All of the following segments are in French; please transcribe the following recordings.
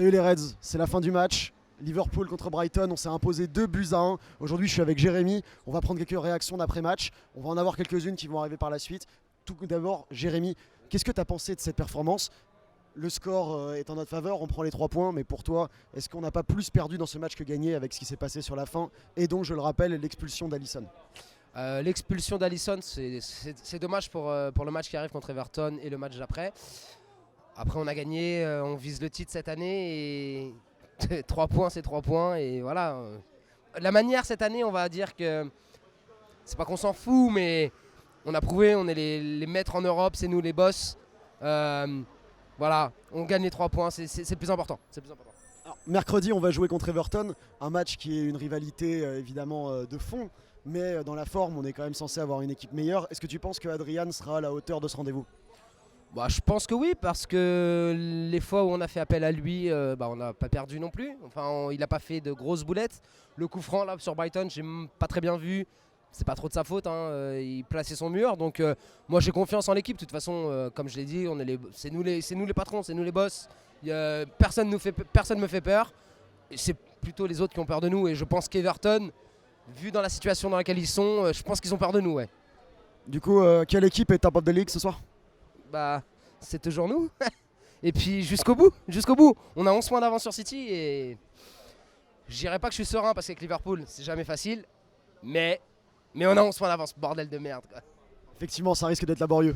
Salut les Reds, c'est la fin du match. Liverpool contre Brighton, on s'est imposé 2-1. Aujourd'hui, je suis avec Jérémy. On va prendre quelques réactions d'après-match. On va en avoir quelques-unes qui vont arriver par la suite. Tout d'abord, Jérémy, qu'est-ce que tu as pensé de cette performance? Le score est en notre faveur, on prend les 3 points, mais pour toi, est-ce qu'on n'a pas plus perdu dans ce match que gagné avec ce qui s'est passé sur la fin? Et donc, je le rappelle, l'expulsion d'Alisson. L'expulsion d'Alisson, c'est dommage pour le match qui arrive contre Everton et le match d'après. Après, on a gagné, on vise le titre cette année et 3 points, c'est 3 points. Et voilà. La manière cette année, on va dire que c'est pas qu'on s'en fout, mais on a prouvé, on est les maîtres en Europe, c'est nous les boss. Voilà, on gagne les 3 points, c'est le plus important. Alors, mercredi, on va jouer contre Everton, un match qui est une rivalité évidemment de fond, mais dans la forme, on est quand même censé avoir une équipe meilleure. Est-ce que tu penses que Adrian sera à la hauteur de ce rendez-vous? Je pense que oui, parce que les fois où on a fait appel à lui, on n'a pas perdu non plus. Enfin, il n'a pas fait de grosses boulettes. Le coup franc là sur Brighton, j'ai pas très bien vu. C'est pas trop de sa faute, hein. Il plaçait son mur. Donc moi j'ai confiance en l'équipe. De toute façon, comme je l'ai dit, c'est nous les patrons, c'est nous les boss. Personne me fait peur. C'est plutôt les autres qui ont peur de nous. Et je pense qu'Everton, vu dans la situation dans laquelle ils sont, je pense qu'ils ont peur de nous. Ouais. Du coup, quelle équipe est top of the league ce soir? C'est toujours nous. Et puis jusqu'au bout. On a 11 points d'avance sur City et je dirais pas que je suis serein parce qu'avec Liverpool, c'est jamais facile. Mais on a 11 points d'avance, bordel de merde, quoi. Effectivement, ça risque d'être laborieux.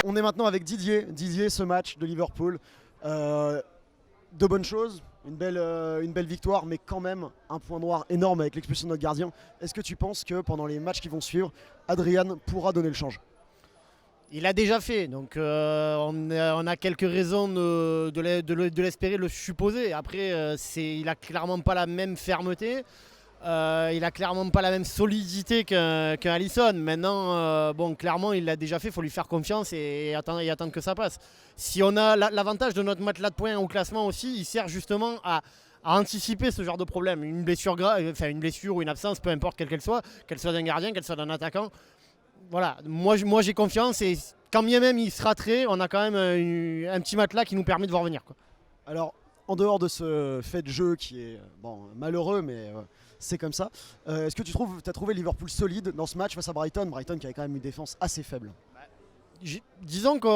On est maintenant avec Didier. Didier, ce match de Liverpool. De bonnes choses, une belle victoire, mais quand même un point noir énorme avec l'expulsion de notre gardien. Est-ce que tu penses que pendant les matchs qui vont suivre, Adrian pourra donner le change? Il l'a déjà fait, donc on a quelques raisons de l'espérer, de le supposer. Après, il a clairement pas la même fermeté, il a clairement pas la même solidité qu'un Alisson. Maintenant, clairement, il l'a déjà fait, il faut lui faire confiance et attendre que ça passe. Si on a l'avantage de notre matelas de points au classement aussi, il sert justement à anticiper ce genre de problème. Une blessure ou une absence, peu importe quelle soit d'un gardien, qu'elle soit d'un attaquant. Voilà, moi j'ai confiance et quand bien même il se raterait, on a quand même un petit matelas qui nous permet de voir venir, quoi. Alors, en dehors de ce fait de jeu qui est malheureux, mais c'est comme ça, est-ce que tu as trouvé Liverpool solide dans ce match face à Brighton? Brighton qui avait quand même une défense assez faible. Disons que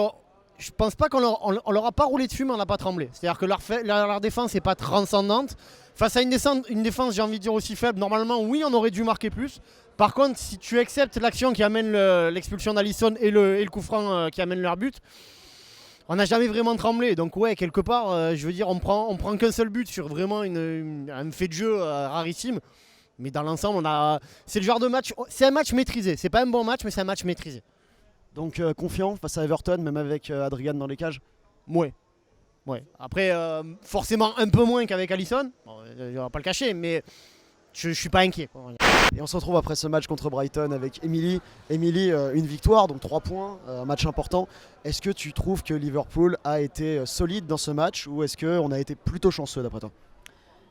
je pense pas qu'on leur a pas roulé dessus, mais on n'a pas tremblé. C'est-à-dire que leur défense n'est pas transcendante. Face à une défense, j'ai envie de dire, aussi faible, normalement, oui, on aurait dû marquer plus. Par contre, si tu acceptes l'action qui amène l'expulsion d'Alisson et le coup franc qui amène leur but, on n'a jamais vraiment tremblé. Donc ouais, quelque part, je veux dire, on prend qu'un seul but sur vraiment un fait de jeu rarissime. Mais dans l'ensemble, c'est le genre de match, c'est un match maîtrisé. C'est pas un bon match, mais c'est un match maîtrisé. Donc confiant face à Everton, même avec Adrian dans les cages? Ouais. Après, forcément un peu moins qu'avec Alisson. On va pas le cacher, mais je suis pas inquiet. Et on se retrouve après ce match contre Brighton avec Emily. Emily, une victoire, donc 3 points, un match important. Est-ce que tu trouves que Liverpool a été solide dans ce match ou est-ce qu'on a été plutôt chanceux d'après toi?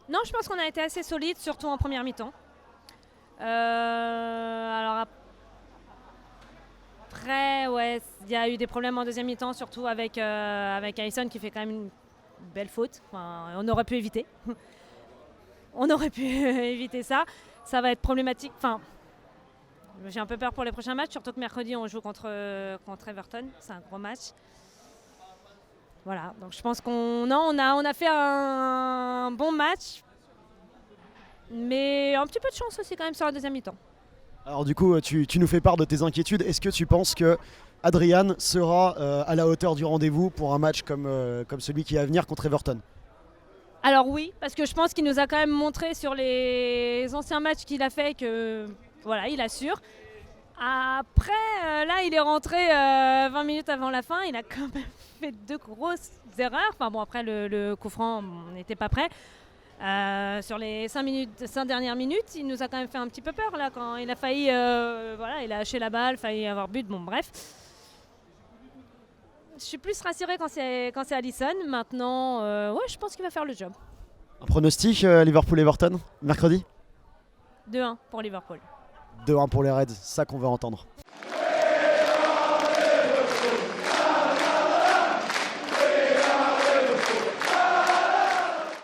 Non, je pense qu'on a été assez solide, surtout en première mi-temps. Alors après, ouais, il y a eu des problèmes en deuxième mi-temps, surtout avec Alisson qui fait quand même une belle faute. Enfin, on aurait pu éviter. On aurait pu éviter ça. Ça va être problématique. Enfin, j'ai un peu peur pour les prochains matchs, surtout que mercredi on joue contre Everton. C'est un gros match. Voilà, donc je pense qu'on a fait un bon match, mais un petit peu de chance aussi quand même sur la deuxième mi-temps. Alors du coup, tu nous fais part de tes inquiétudes. Est-ce que tu penses que Adrian sera à la hauteur du rendez-vous pour un match comme celui qui est à venir contre Everton? Alors oui, parce que je pense qu'il nous a quand même montré sur les anciens matchs qu'il a fait que voilà, il assure. Après, là, il est rentré 20 minutes avant la fin. Il a quand même fait 2 grosses erreurs. Enfin bon, après le coup franc, on n'était pas prêt. Sur les 5 dernières minutes, il nous a quand même fait un petit peu peur là quand il a failli, il a haché la balle, failli avoir but. Bon, bref. Je suis plus rassurée quand c'est Alisson. Maintenant, je pense qu'il va faire le job. Un pronostic Liverpool-Everton mercredi? 2-1 pour Liverpool. 2-1 pour les Reds, c'est ça qu'on veut entendre.